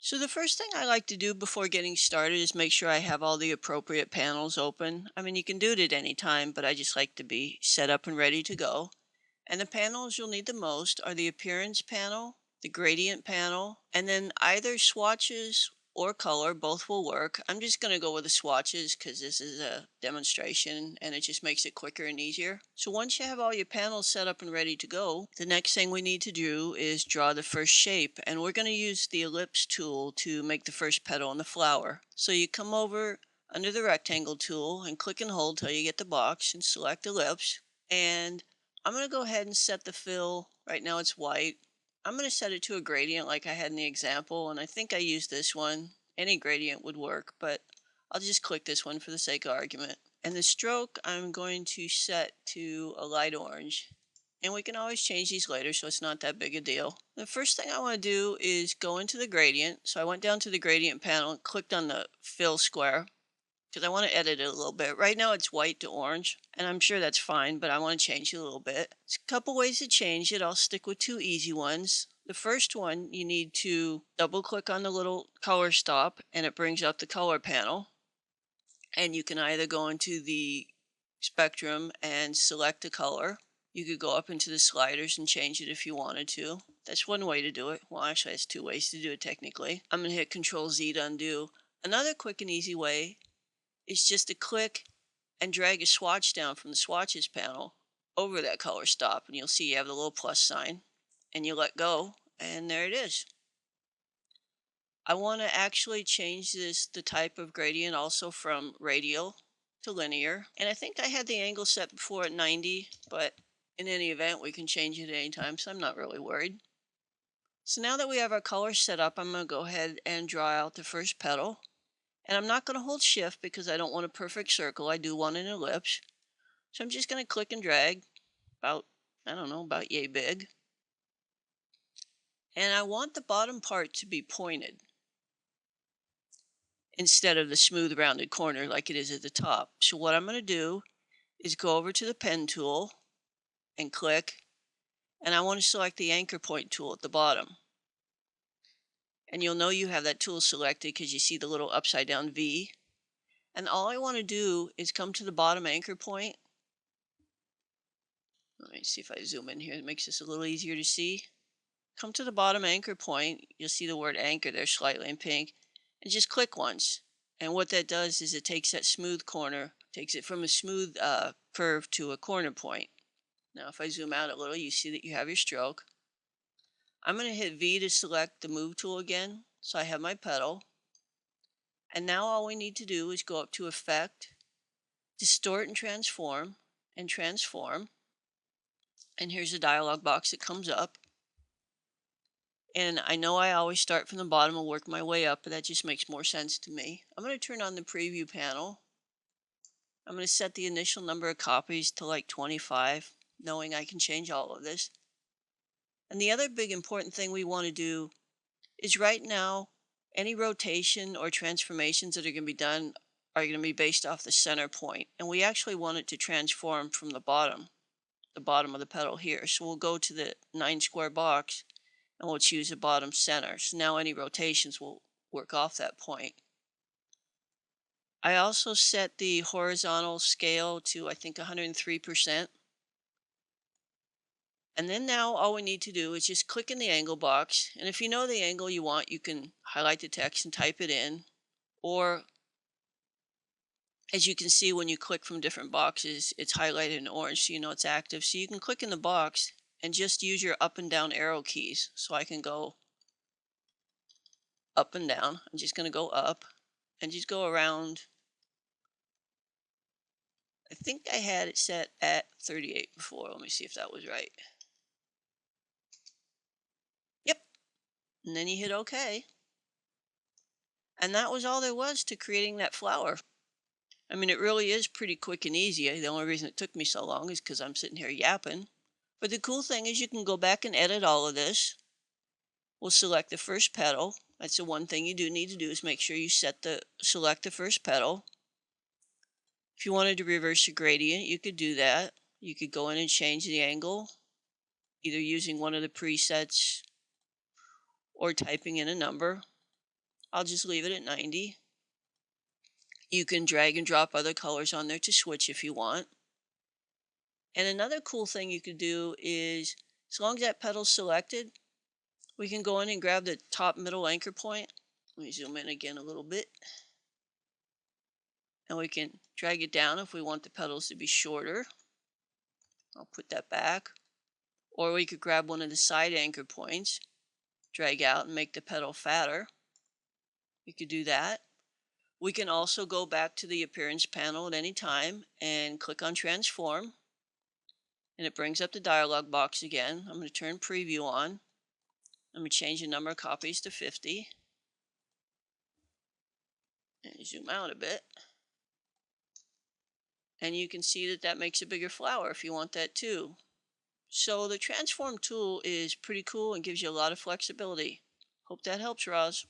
So the first thing I like to do before getting started is make sure I have all the appropriate panels open. I mean, you can do it at any time, but I just like to be set up and ready to go. And the panels you'll need the most are the appearance panel, the gradient panel, and then either swatches or color, both will work. I'm just going to go with the swatches because this is a demonstration and it just makes it quicker and easier. So once you have all your panels set up and ready to go, the next thing we need to do is draw the first shape. And we're going to use the ellipse tool to make the first petal in the flower. So you come over under the rectangle tool and click and hold till you get the box and select ellipse. And I'm going to go ahead and set the fill. Right now it's white. I'm going to set it to a gradient like I had in the example, and I think I used this one. Any gradient would work, but I'll just click this one for the sake of argument. And the stroke I'm going to set to a light orange. And we can always change these later, so it's not that big a deal. The first thing I want to do is go into the gradient. So I went down to the gradient panel and clicked on the fill square, because I want to edit it a little bit. Right now it's white to orange, and I'm sure that's fine, but I want to change it a little bit. There's a couple ways to change it. I'll stick with two easy ones. The first one, you need to double click on the little color stop, and it brings up the color panel. And you can either go into the spectrum and select a color. You could go up into the sliders and change it if you wanted to. That's one way to do it. Well, actually, that's two ways to do it technically. I'm going to hit Control Z to undo. Another quick and easy way is just to click and drag a swatch down from the swatches panel over that color stop, and you'll see you have the little plus sign, and you let go, and there it is. I want to actually change the type of gradient also from radial to linear, and I think I had the angle set before at 90, but in any event we can change it at any time, so I'm not really worried. So now that we have our colors set up, I'm going to go ahead and draw out the first petal. And I'm not going to hold shift because I don't want a perfect circle. I do want an ellipse. So I'm just going to click and drag about, I don't know, about yay big. And I want the bottom part to be pointed instead of the smooth rounded corner like it is at the top. So what I'm going to do is go over to the pen tool and click, and I want to select the anchor point tool at the bottom. And you'll know you have that tool selected because you see the little upside down V. And all I want to do is come to the bottom anchor point. Let me see if I zoom in here. It makes this a little easier to see. Come to the bottom anchor point. You'll see the word anchor there slightly in pink. And just click once. And what that does is it takes that smooth corner, takes it from a smooth curve to a corner point. Now if I zoom out a little, you see that you have your stroke. I'm going to hit V to select the move tool again. So I have my petal. And now all we need to do is go up to Effect, Distort and Transform, and Transform. And here's a dialog box that comes up. And I know I always start from the bottom and work my way up, but that just makes more sense to me. I'm going to turn on the preview panel. I'm going to set the initial number of copies to like 25, knowing I can change all of this. And the other big important thing we want to do is right now, any rotation or transformations that are going to be done are going to be based off the center point. And we actually want it to transform from the bottom of the petal here. So we'll go to the 9 square box and we'll choose the bottom center. So now any rotations will work off that point. I also set the horizontal scale to I think 103%. And then now all we need to do is just click in the angle box. And if you know the angle you want, you can highlight the text and type it in. Or as you can see when you click from different boxes, it's highlighted in orange so you know it's active. So you can click in the box and just use your up and down arrow keys. So I can go up and down. I'm just going to go up and just go around. I think I had it set at 38 before. Let me see if that was right. Yep. And then you hit OK. And that was all there was to creating that flower. I mean, it really is pretty quick and easy. The only reason it took me so long is because I'm sitting here yapping. But the cool thing is you can go back and edit all of this. We'll select the first petal. That's the one thing you do need to do is make sure you select the first petal. If you wanted to reverse the gradient, you could do that. You could go in and change the angle, either using one of the presets or typing in a number. I'll just leave it at 90. You can drag and drop other colors on there to switch if you want. And another cool thing you could do is, as long as that petal's selected, we can go in and grab the top middle anchor point. Let me zoom in again a little bit. And we can drag it down if we want the petals to be shorter. I'll put that back. Or we could grab one of the side anchor points, drag out and make the petal fatter. We could do that. We can also go back to the appearance panel at any time and click on transform. And it brings up the dialog box again. I'm going to turn preview on. I'm going to change the number of copies to 50. And zoom out a bit. And you can see that that makes a bigger flower if you want that too. So the transform tool is pretty cool and gives you a lot of flexibility. Hope that helps, Roz.